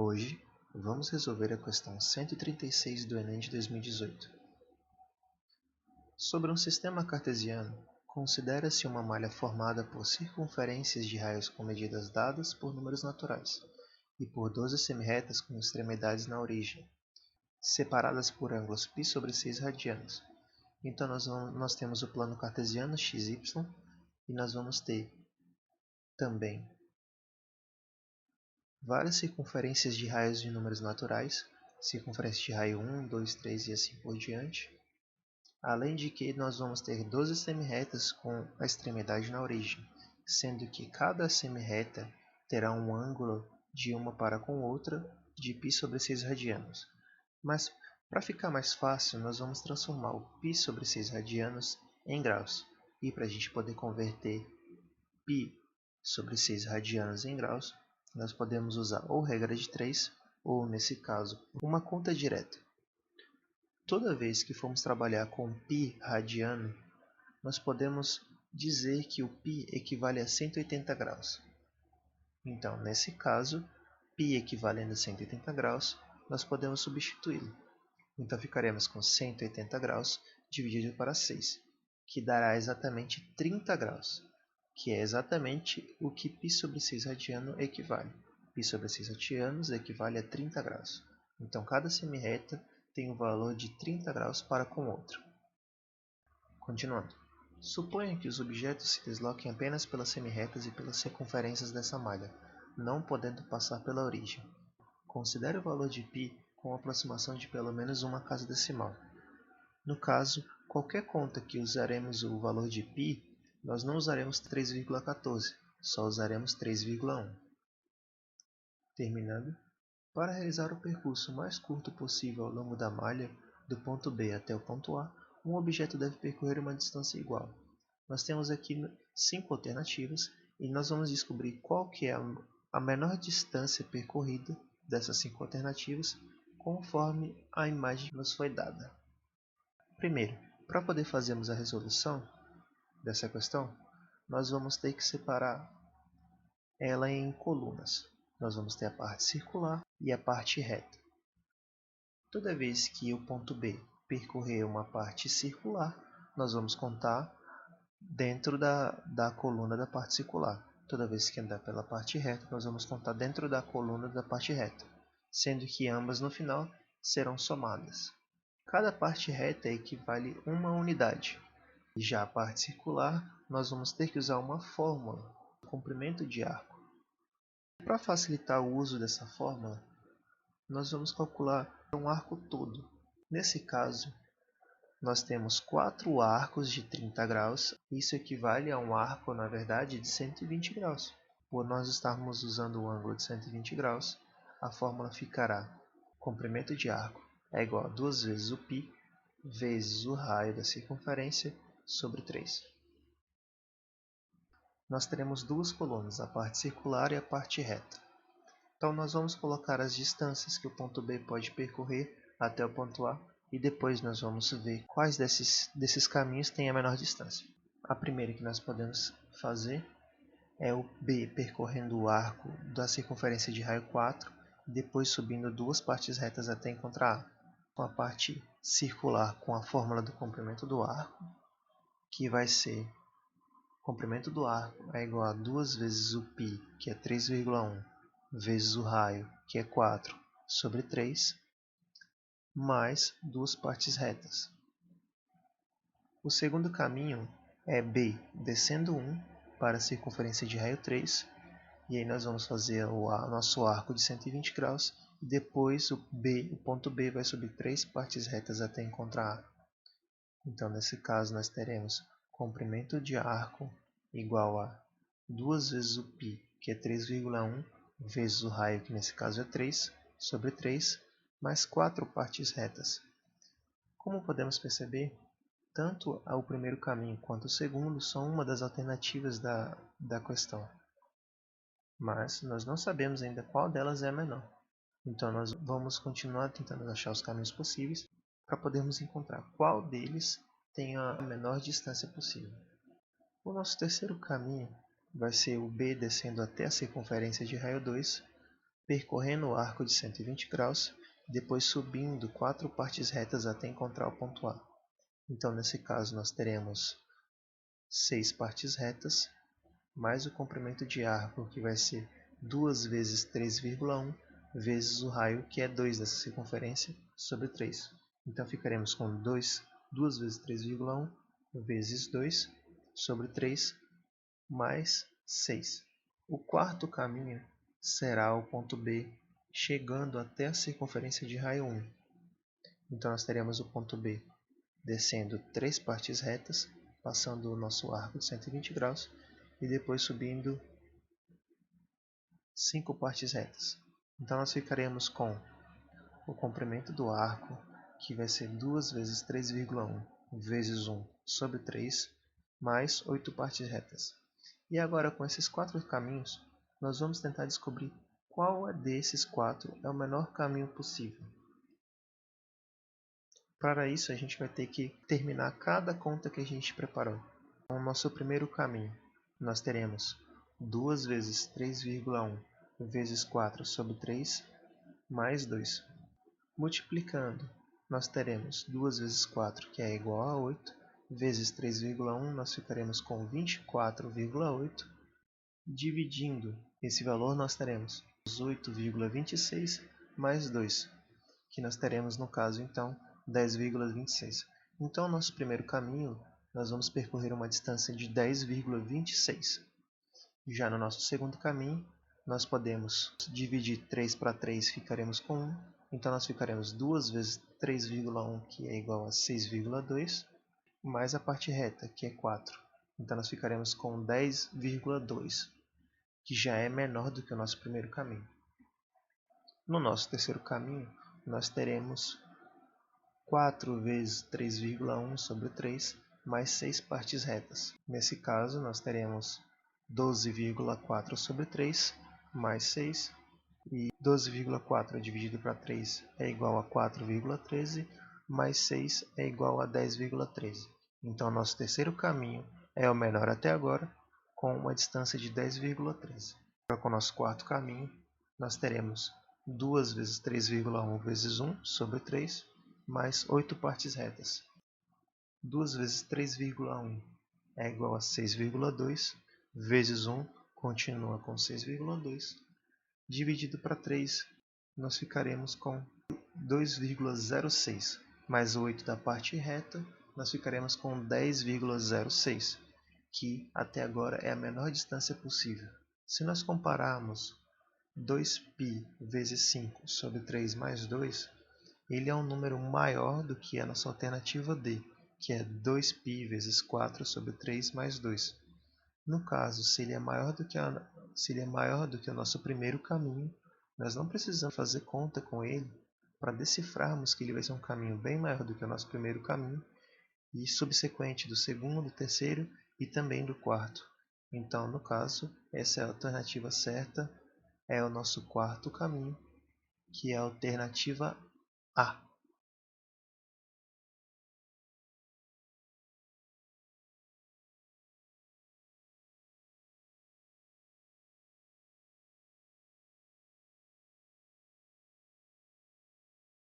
Hoje, vamos resolver a questão 136 do Enem de 2018. Sobre um sistema cartesiano, considera-se uma malha formada por circunferências de raios com medidas dadas por números naturais e por 12 semirretas com extremidades na origem, separadas por ângulos π sobre 6 radianos. Então nós temos o plano cartesiano xy e nós vamos ter também várias circunferências de raios de números naturais, circunferência de raio 1, 2, 3 e assim por diante. Além de que nós vamos ter 12 semirretas com a extremidade na origem, sendo que cada semirreta terá um ângulo de uma para com outra de π sobre 6 radianos. Mas, para ficar mais fácil, nós vamos transformar o π sobre 6 radianos em graus. E para a gente poder converter π sobre 6 radianos em graus, nós podemos usar ou regra de 3, ou, nesse caso, uma conta direta. Toda vez que formos trabalhar com π radiano, nós podemos dizer que o π equivale a 180 graus. Então, nesse caso, π equivalendo a 180 graus, nós podemos substituí-lo. Então, ficaremos com 180 graus dividido para 6, que dará exatamente 30 graus, que é exatamente o que π sobre 6 radiano equivale. π sobre 6 radianos equivale a 30 graus. Então, cada semirreta tem um valor de 30 graus para com o outro. Continuando. Suponha que os objetos se desloquem apenas pelas semirretas e pelas circunferências dessa malha, não podendo passar pela origem. Considere o valor de π com aproximação de pelo menos uma casa decimal. No caso, qualquer conta que usaremos o valor de π, nós não usaremos 3,14, só usaremos 3,1. Terminando. Para realizar o percurso mais curto possível ao longo da malha, do ponto B até o ponto A, um objeto deve percorrer uma distância igual. Nós temos aqui 5 alternativas e nós vamos descobrir qual que é a menor distância percorrida dessas 5 alternativas conforme a imagem que nos foi dada. Primeiro, para poder fazermos a resolução dessa questão, nós vamos ter que separar ela em colunas. Nós vamos ter a parte circular e a parte reta. Toda vez que o ponto B percorrer uma parte circular, nós vamos contar dentro da coluna da parte circular. Toda vez que andar pela parte reta, nós vamos contar dentro da coluna da parte reta, sendo que ambas no final serão somadas. Cada parte reta equivale a uma unidade. E já a parte circular, nós vamos ter que usar uma fórmula, comprimento de arco. Para facilitar o uso dessa fórmula, nós vamos calcular um arco todo. Nesse caso, nós temos 4 arcos de 30 graus. Isso equivale a um arco, na verdade, de 120 graus. Por nós estarmos usando o ângulo de 120 graus, a fórmula ficará: comprimento de arco é igual a 2 vezes o π vezes o raio da circunferência sobre 3. Nós teremos duas colunas, a parte circular e a parte reta. Então, nós vamos colocar as distâncias que o ponto B pode percorrer até o ponto A e depois nós vamos ver quais desses caminhos têm a menor distância. A primeira que nós podemos fazer é o B percorrendo o arco da circunferência de raio 4 e depois subindo duas partes retas até encontrar A. Com a parte circular com a fórmula do comprimento do arco, que vai ser: comprimento do arco é igual a 2 vezes o π, que é 3,1, vezes o raio, que é 4, sobre 3, mais duas partes retas. O segundo caminho é B descendo 1 para a circunferência de raio 3, e aí nós vamos fazer o nosso arco de 120 graus, e depois o ponto B vai subir 3 partes retas até encontrar A. Então, nesse caso, nós teremos comprimento de arco igual a 2 vezes o π, que é 3,1, vezes o raio, que nesse caso é 3, sobre 3, mais 4 partes retas. Como podemos perceber, tanto o primeiro caminho quanto o segundo são uma das alternativas da questão. Mas nós não sabemos ainda qual delas é a menor. Então, nós vamos continuar tentando achar os caminhos possíveis para podermos encontrar qual deles tem a menor distância possível. O nosso terceiro caminho vai ser o B descendo até a circunferência de raio 2, percorrendo o arco de 120 graus, depois subindo 4 partes retas até encontrar o ponto A. Então, nesse caso, nós teremos 6 partes retas, mais o comprimento de arco, que vai ser 2 vezes 3,1, vezes o raio, que é 2 dessa circunferência, sobre 3. Então, ficaremos com 2 vezes 3,1, vezes 2, sobre 3, mais 6. O quarto caminho será o ponto B, chegando até a circunferência de raio 1. Então, nós teremos o ponto B descendo 3 partes retas, passando o nosso arco de 120 graus, e depois subindo 5 partes retas. Então, nós ficaremos com o comprimento do arco, que vai ser 2 vezes 3,1 vezes 1 sobre 3, mais 8 partes retas. E agora, com esses 4 caminhos, nós vamos tentar descobrir qual desses 4 é o menor caminho possível. Para isso, a gente vai ter que terminar cada conta que a gente preparou. No nosso primeiro caminho, nós teremos 2 vezes 3,1 vezes 4 sobre 3, mais 2. Multiplicando, nós teremos 2 vezes 4, que é igual a 8, vezes 3,1, nós ficaremos com 24,8. Dividindo esse valor, nós teremos 8,26 mais 2, que nós teremos, no caso, então, 10,26. Então, nosso primeiro caminho, nós vamos percorrer uma distância de 10,26. Já no nosso segundo caminho, nós podemos dividir 3 para 3, ficaremos com 1. Então, nós ficaremos 2 vezes 3,1, que é igual a 6,2, mais a parte reta, que é 4. Então, nós ficaremos com 10,2, que já é menor do que o nosso primeiro caminho. No nosso terceiro caminho, nós teremos 4 vezes 3,1 sobre 3, mais 6 partes retas. Nesse caso, nós teremos 12,4 sobre 3, mais 6, e 12,4 dividido para 3 é igual a 4,13, mais 6 é igual a 10,13. Então, nosso terceiro caminho é o menor até agora, com uma distância de 10,13. Agora, com o nosso quarto caminho, nós teremos 2 vezes 3,1 vezes 1 sobre 3, mais 8 partes retas. 2 vezes 3,1 é igual a 6,2, vezes 1 continua com 6,2. Dividido para 3, nós ficaremos com 2,06, mais 8 da parte reta, nós ficaremos com 10,06, que até agora é a menor distância possível. Se nós compararmos 2π vezes 5 sobre 3 mais 2, ele é um número maior do que a nossa alternativa D, que é 2π vezes 4 sobre 3 mais 2. No caso, se ele é maior do que o nosso primeiro caminho, nós não precisamos fazer conta com ele para decifrarmos que ele vai ser um caminho bem maior do que o nosso primeiro caminho e subsequente do segundo, do terceiro e também do quarto. Então, no caso, essa é a alternativa certa, é o nosso quarto caminho, que é a alternativa A.